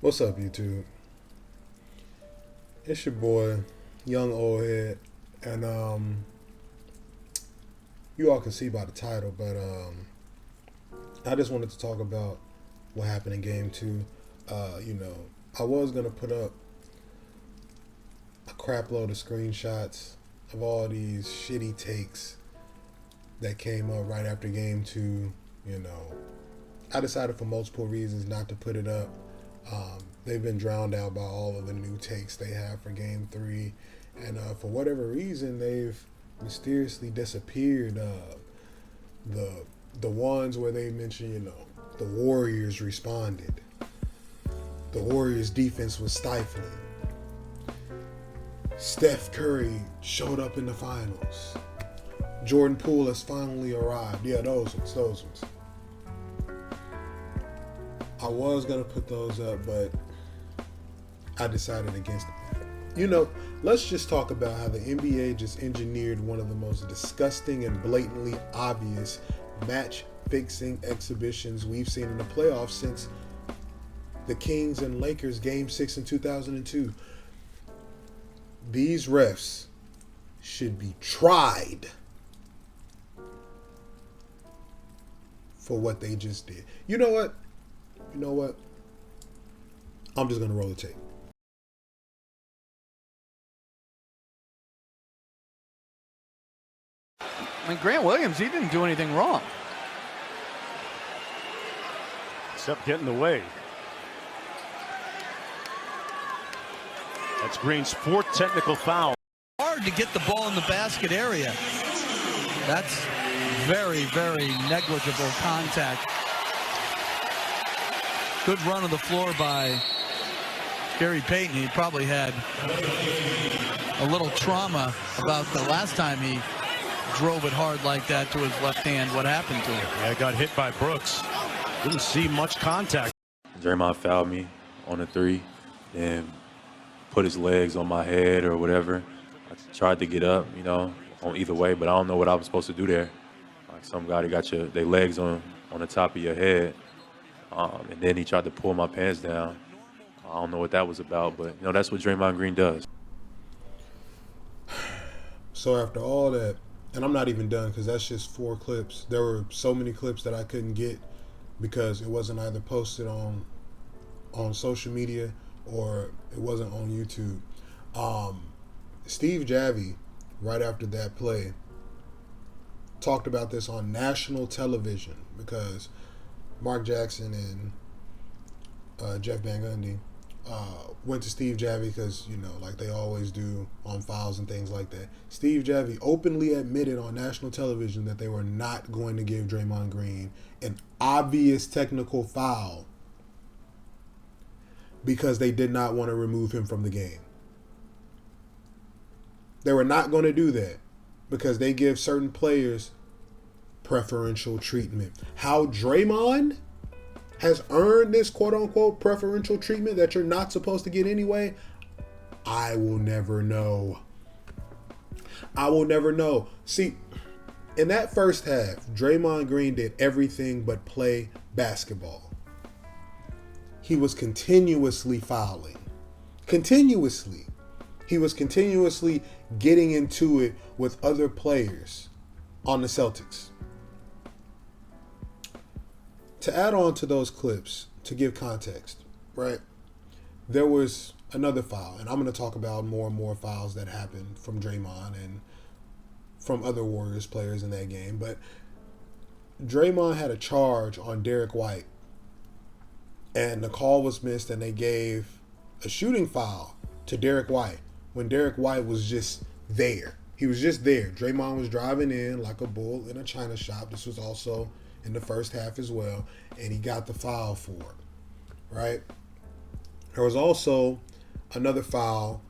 What's up, YouTube? It's your boy, YoungOldHead, and you all can see by the title, but I just wanted to talk about what happened in Game 2. I was gonna put up a crap load of screenshots of all these shitty takes that came up right after Game 2. I decided for multiple reasons not to put it up. They've been drowned out by all of the new takes they have for Game 3. And for whatever reason, they've mysteriously disappeared. The ones where they mention, the Warriors responded. The Warriors defense was stifling. Steph Curry showed up in the finals. Jordan Poole has finally arrived. Yeah, those ones. I was going to put those up, but I decided against it. Let's just talk about how the NBA just engineered one of the most disgusting and blatantly obvious match-fixing exhibitions we've seen in the playoffs since the Kings and Lakers Game 6 in 2002. These refs should be tried for what they just did. You know what? I'm just going to roll the tape. Grant Williams, he didn't do anything wrong. Except get in the way. That's Green's fourth technical foul. Hard to get the ball in the basket area. That's very, very negligible contact. Good run of the floor by Gary Payton. He probably had a little trauma about the last time he drove it hard like that to his left hand. What happened to him? Yeah, got hit by Brooks. Didn't see much contact. Draymond fouled me on a three and put his legs on my head or whatever. I tried to get up, on either way, but I don't know what I was supposed to do there. Like some guy that got their legs on the top of your head, and then he tried to pull my pants down. I don't know what that was about, but that's what Draymond Green does. So after all that, and I'm not even done because that's just 4 clips. There were so many clips that I couldn't get because it wasn't either posted on social media or it wasn't on YouTube. Steve Javie, right after that play, talked about this on national television because Mark Jackson and Jeff Van Gundy went to Steve Javie because, like they always do on fouls and things like that. Steve Javie openly admitted on national television that they were not going to give Draymond Green an obvious technical foul because they did not want to remove him from the game. They were not going to do that because they give certain players preferential treatment. How Draymond has earned this quote-unquote preferential treatment that you're not supposed to get anyway, I will never know. See, in that first half, Draymond Green did everything but play basketball. He was continuously fouling. Continuously. He was continuously getting into it with other players on the Celtics. To add on to those clips, to give context, right? There was another foul, and I'm going to talk about more and more fouls that happened from Draymond and from other Warriors players in that game. But Draymond had a charge on Derek White, and the call was missed, and they gave a shooting foul to Derek White when Derek White was just there. He was just there. Draymond was driving in like a bull in a china shop. This was also in the first half as well, and he got the foul for it, right? There was also another foul,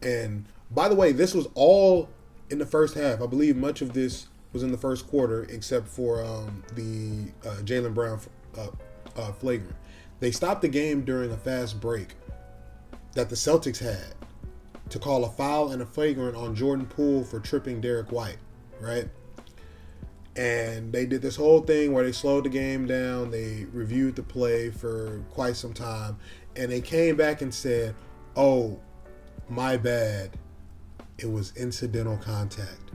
and by the way, this was all in the first half. I believe much of this was in the first quarter, except for the Jaylen Brown flagrant. They stopped the game during a fast break that the Celtics had to call a foul and a flagrant on Jordan Poole for tripping Derek White, right? And they did this whole thing where they slowed the game down. They reviewed the play for quite some time. And they came back and said, oh, my bad. It was incidental contact.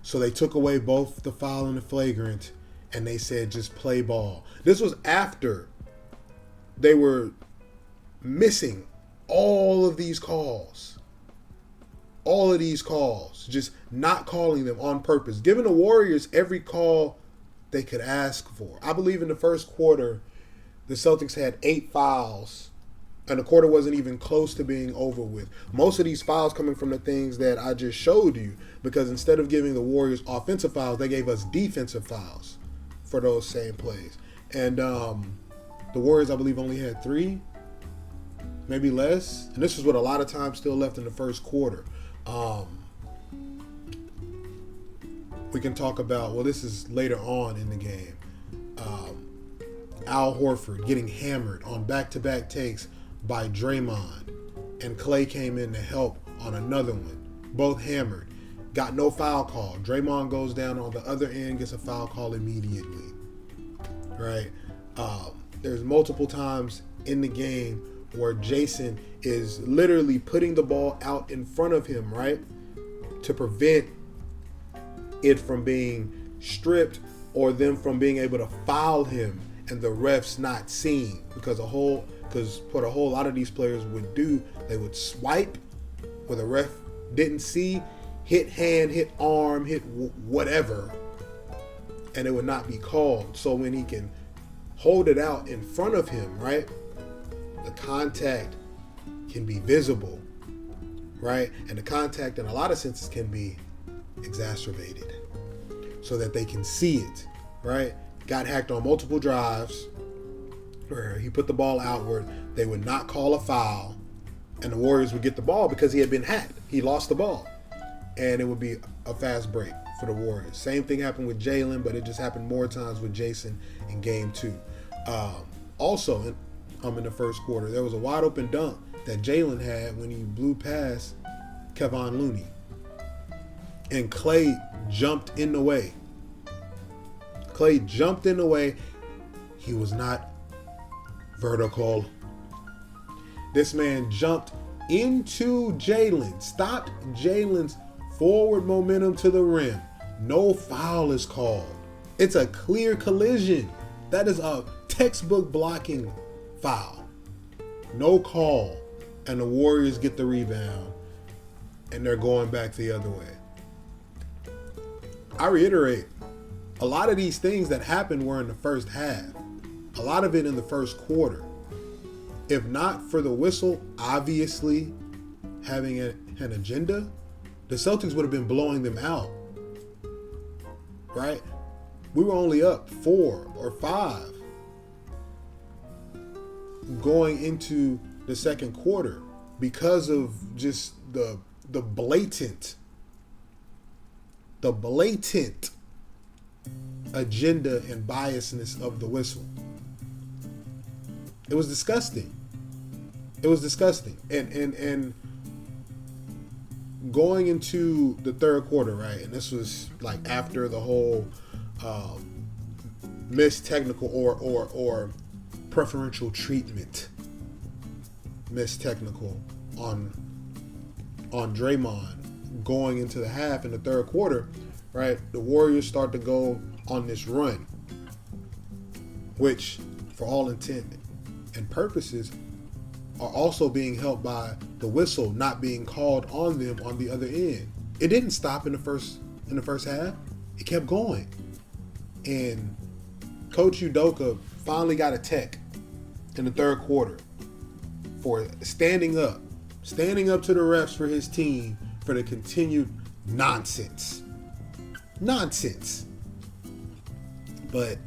So they took away both the foul and the flagrant, and they said just play ball. This was after they were missing all of these calls. All of these calls. Just not calling them on purpose. Giving the Warriors every call they could ask for. I believe in the first quarter, the Celtics had 8 fouls, and the quarter wasn't even close to being over with. Most of these fouls coming from the things that I just showed you, because instead of giving the Warriors offensive fouls, they gave us defensive fouls for those same plays. And the Warriors, I believe, only had 3, maybe less. And this is with a lot of time still left in the first quarter. We can talk about, well, this is later on in the game. Al Horford getting hammered on back-to-back takes by Draymond, and Clay came in to help on another one. Both hammered. Got no foul call. Draymond goes down on the other end, gets a foul call immediately. Right? There's multiple times in the game where Jason is literally putting the ball out in front of him, right? To prevent it from being stripped or them from being able to foul him and the refs not seeing. Because what a whole lot of these players would do, they would swipe where the ref didn't see, hit hand, hit arm, hit whatever, and it would not be called. So when he can hold it out in front of him, right, the contact can be visible, right? And the contact in a lot of senses can be exacerbated so that they can see it, right? Got hacked on multiple drives where he put the ball outward. They would not call a foul, and the Warriors would get the ball because he had been hacked. He lost the ball, and it would be a fast break for the Warriors. Same thing happened with Jalen, but it just happened more times with Jason in Game 2. Also, in the first quarter, there was a wide open dunk that Jalen had when he blew past Kevon Looney, and Clay jumped in the way. Clay jumped in the way. He was not vertical. This man jumped into Jalen, stopped Jalen's forward momentum to the rim. No foul is called. It's a clear collision. That is a textbook blocking foul. No call. And the Warriors get the rebound, and they're going back the other way. I reiterate, a lot of these things that happened were in the first half. A lot of it in the first quarter. If not for the whistle obviously having an agenda, the Celtics would have been blowing them out. Right? We were only up 4 or 5 going into the second quarter because of just the blatant agenda and biasness of the whistle. It was disgusting. It was disgusting. And going into the third quarter, right? And this was like after the whole missed technical or preferential treatment, missed technical on Draymond going into the half in the third quarter, right? The Warriors start to go on this run, which for all intent and purposes are also being helped by the whistle not being called on them on the other end. It didn't stop in the first half. It kept going. And Coach Udoka finally got a tech in the third quarter for standing up to the refs for his team for the continued nonsense. But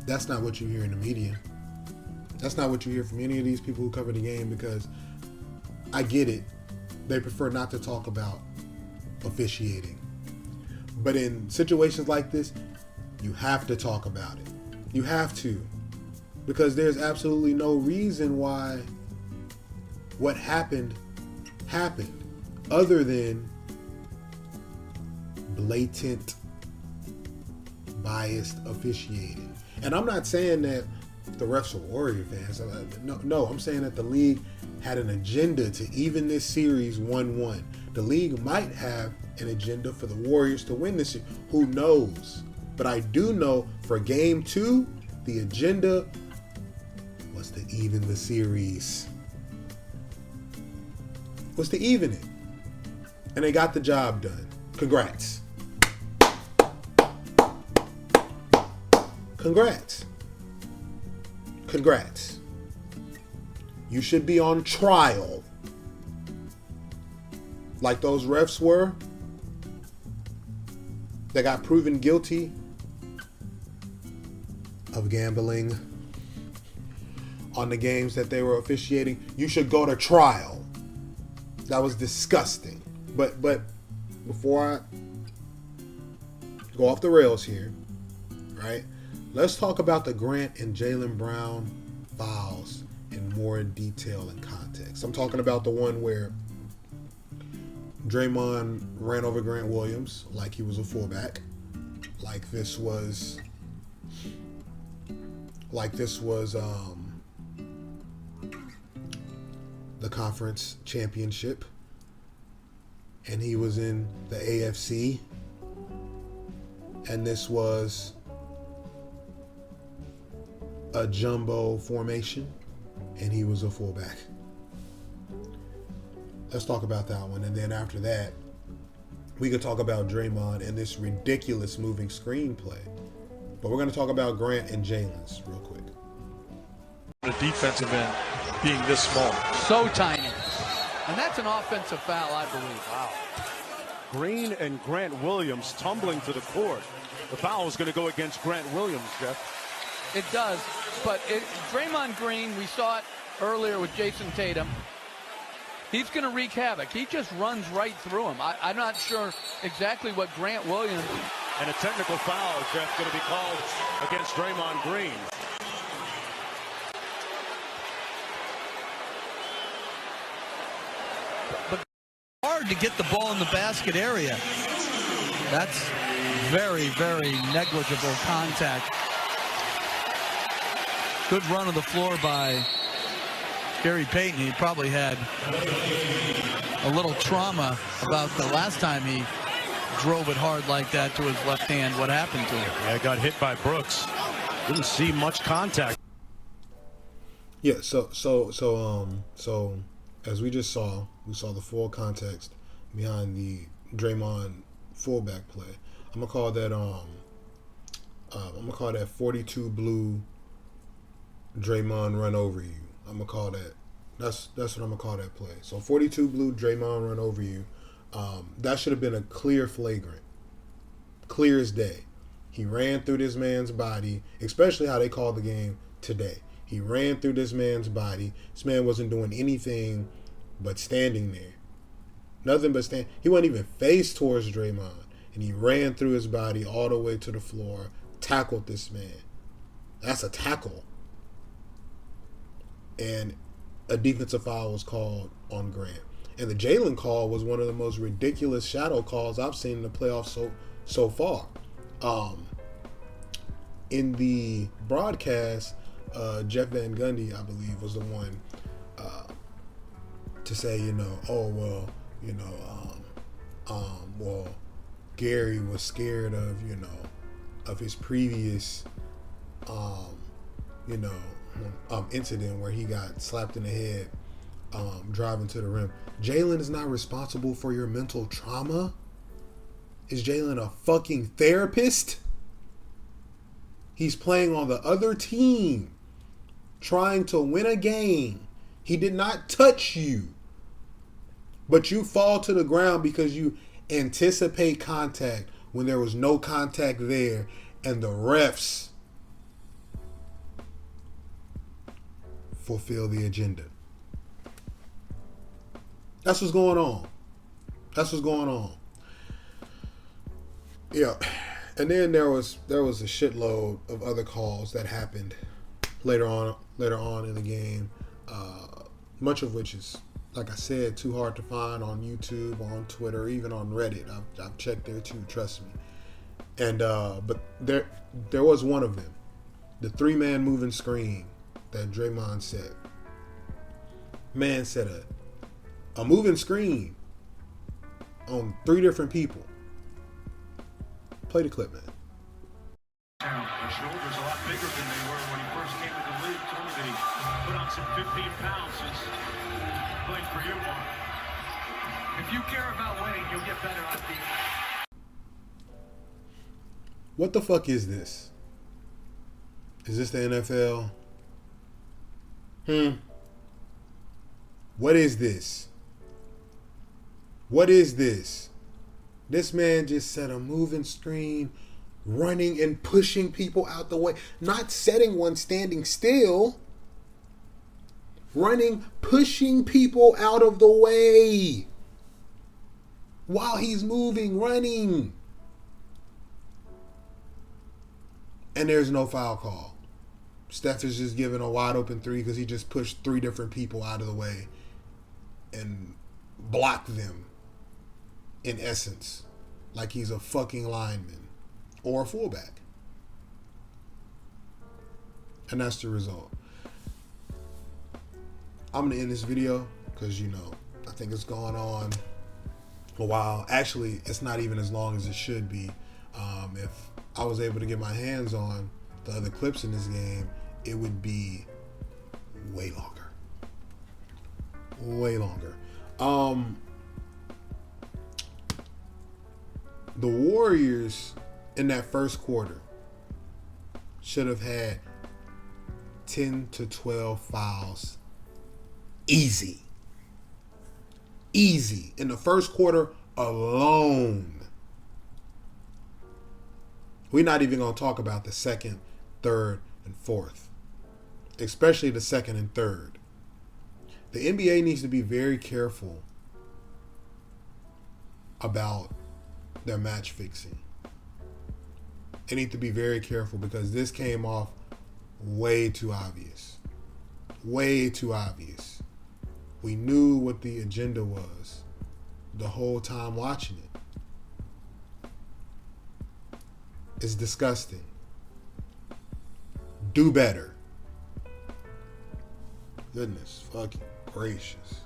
that's not what you hear in the media. That's not what you hear from any of these people who cover the game, because I get it. They prefer not to talk about officiating. But in situations like this, you have to talk about it. You have to. Because there's absolutely no reason why what happened other than blatant biased officiating. And I'm not saying that the refs were Warrior fans. No, I'm saying that the league had an agenda to even this series 1-1. The league might have an agenda for the Warriors to win this series. Who knows? But I do know for game 2, the agenda was to even the series. Was to even it. And they got the job done. Congrats. Congrats. Congrats. You should be on trial. Like those refs were. They got proven guilty of gambling on the games that they were officiating. You should go to trial. That was disgusting. But before I go off the rails here, right? Let's talk about the Grant and Jaylen Brown fouls in more detail and context. I'm talking about the one where Draymond ran over Grant Williams like he was a fullback, like this was the conference championship, and he was in the AFC, and this was a jumbo formation, and he was a fullback. Let's talk about that one. And then after that, we could talk about Draymond and this ridiculous moving screenplay. But we're going to talk about Grant and Jaylen's real quick. The defensive end being this small. So tiny. And that's an offensive foul, I believe. Wow. Green and Grant Williams tumbling to the court. The foul is going to go against Grant Williams, Jeff. It does. But Draymond Green, we saw it earlier with Jason Tatum. He's going to wreak havoc. He just runs right through him. I'm not sure exactly what Grant Williams. And a technical foul, Jeff, going to be called against Draymond Green. But hard to get the ball in the basket area. That's very, very negligible contact. Good run of the floor by Gary Payton. He probably had a little trauma about the last time he drove it hard like that to his left hand. What happened to him? Yeah, got hit by Brooks. Didn't see much contact. Yeah, so as we just saw, we saw the full context behind the Draymond fullback play. I'm gonna call that 42 blue Draymond run over you. I'm gonna call that. That's what I'm gonna call that play. So 42 blue Draymond run over you. That should have been a clear flagrant, clear as day. He ran through this man's body, especially how they called the game today. He ran through this man's body. This man wasn't doing anything but standing there. Nothing but stand. He wasn't even face towards Draymond, and he ran through his body all the way to the floor, tackled this man. That's a tackle. And a defensive foul was called on Grant. And the Jaylen call was one of the most ridiculous shadow calls I've seen in the playoffs so far. In the broadcast, Jeff Van Gundy, I believe, was the one to say, Gary was scared of his previous, incident where he got slapped in the head driving to the rim. Jaylen is not responsible for your mental trauma. Is Jaylen a fucking therapist? He's playing on the other team, trying to win a game. He did not touch you, but you fall to the ground because you anticipate contact when there was no contact there, and the refs fulfill the agenda. That's what's going on. Yeah. And then there was a shitload of other calls that happened later on in the game. Much of which is, like I said, too hard to find on YouTube, on Twitter, even on Reddit. I've checked there too, trust me. And but there was one of them The 3-man moving screen that Draymond set. Man set a moving screen on 3 different people. Play the clip, man. The shoulders a lot bigger than they were when he first came to the league. Told me that he put on some 15 pounds since playing for you, Mark. If you care about winning, you'll get better on defense. What the fuck is this? Is this the NFL? What is this? What is this? This man just set a moving screen, running and pushing people out the way. Not setting one standing still. Running, pushing people out of the way. While he's moving, running. And there's no foul call. Steph is just giving a wide open 3 because he just pushed 3 different people out of the way and blocked them, in essence, like he's a fucking lineman or a fullback. And that's the result. I'm going to end this video because, I think it's gone on a while. Actually, it's not even as long as it should be. If I was able to get my hands on the other clips in this game, it would be way longer. Way longer. The Warriors in that first quarter should have had 10 to 12 fouls. Easy. Easy. In the first quarter alone. We're not even going to talk about the second, third, and fourth. Especially the second and third. The NBA needs to be very careful about their match fixing. They need to be very careful because this came off way too obvious. Way too obvious. We knew what the agenda was the whole time watching it. It's disgusting. Do better. Goodness fucking gracious.